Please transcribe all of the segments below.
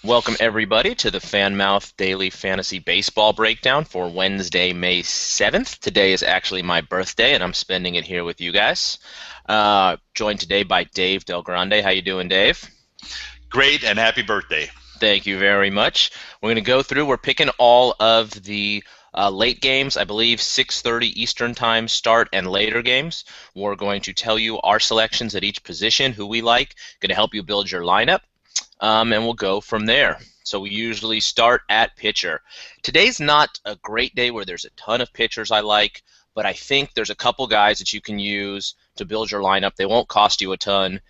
Welcome everybody to the Fanmouth Daily Fantasy Baseball Breakdown for Wednesday, May 7th. Today is actually my birthday, and I'm spending it here with you guys. Joined today by Dave Del Grande. How you doing, Dave? Great, and happy birthday. Thank you very much. We're going to go through. We're picking all of the late games, I believe 6:30 Eastern Time start and later games. We're going to tell you our selections at each position, who we like, going to help you build your lineup. And we'll go from there. So we usually start at pitcher. Today's not a great day where there's a ton of pitchers I like, but I think there's a couple guys that you can use to build your lineup. They won't cost you a ton.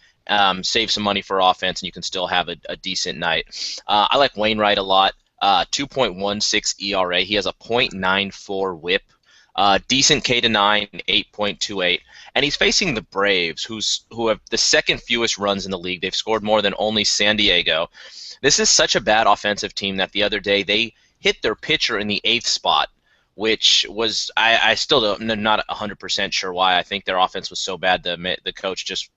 Save some money for offense, and you can still have a decent night. I like Wainwright a lot. 2.16 ERA. He has a .94 WHIP. Decent K to 9, 8.28, and he's facing the Braves, who have the second fewest runs in the league. They've scored more than only San Diego. This is such a bad offensive team that the other day they hit their pitcher in the 8th spot, which was I still don't, I'm not 100% sure why. I think their offense was so bad the coach just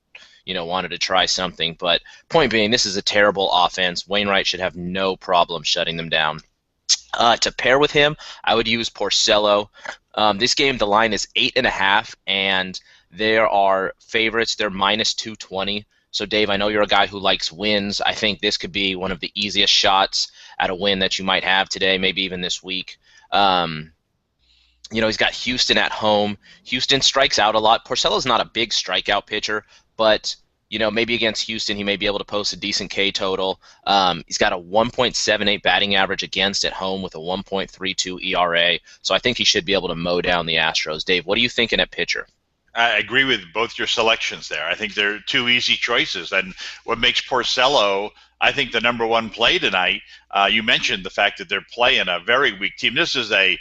wanted to try something. But point being, this is a terrible offense. Wainwright should have no problem shutting them down. To pair with him, I would use Porcello. This game, the line is 8.5, and there are favorites. They're -220. So, Dave, I know you're a guy who likes wins. I think this could be one of the easiest shots at a win that you might have today, maybe even this week. He's got Houston at home. Houston strikes out a lot. Porcello's not a big strikeout pitcher, but maybe against Houston he may be able to post a decent K total. He's got a 1.78 batting average against at home with a 1.32 ERA, so I think he should be able to mow down the Astros. Dave, what are you thinking at pitcher? I agree with both your selections there. I think they're two easy choices. And what makes Porcello, I think, the number one play tonight, you mentioned the fact that they're playing a very weak team. This is a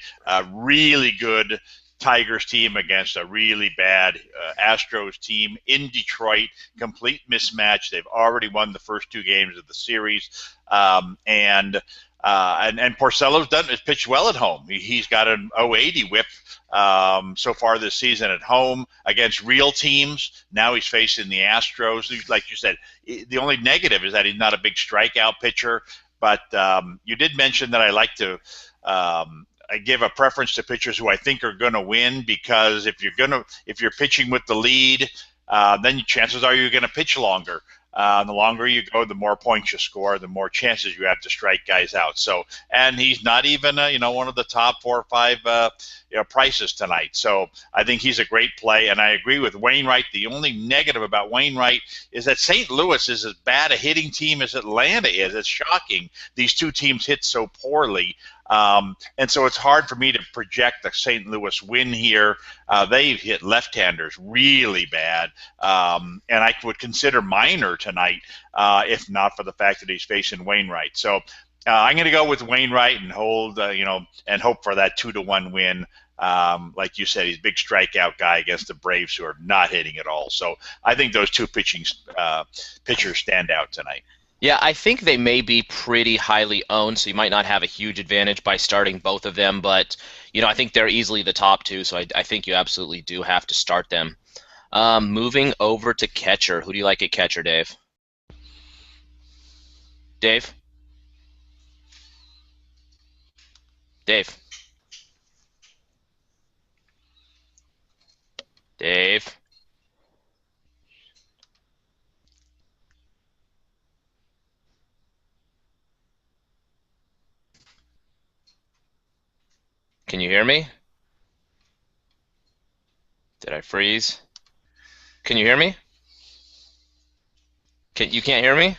really good Tigers team against a really bad Astros team in Detroit. Complete mismatch. They've already won the first two games of the series, and Porcello's pitched well at home. He's got an .080 WHIP so far this season at home against real teams. Now he's facing the Astros. Like you said, the only negative is that he's not a big strikeout pitcher. But you did mention that I like to. I give a preference to pitchers who I think are going to win, because if you're pitching with the lead, then chances are you're going to pitch longer. The longer you go, the more points you score, the more chances you have to strike guys out. So, and he's not even one of the top 4 or 5 prices tonight. So I think he's a great play, and I agree with Wainwright. The only negative about Wainwright is that St. Louis is as bad a hitting team as Atlanta is. It's shocking. These two teams hit so poorly. And so it's hard for me to project the St. Louis win here. They've hit left-handers really bad, and I would consider Minor tonight if not for the fact that he's facing Wainwright. So I'm going to go with Wainwright and hold, and hope for that 2-1 win. Like you said, he's a big strikeout guy against the Braves, who are not hitting at all. So I think those two pitchers stand out tonight. Yeah, I think they may be pretty highly owned, so you might not have a huge advantage by starting both of them, but I think they're easily the top two, so I think you absolutely do have to start them. Moving over to catcher. Who do you like at catcher, Dave? Dave? Dave? Dave? Can you hear me? Did I freeze? Can you hear me? You can't hear me?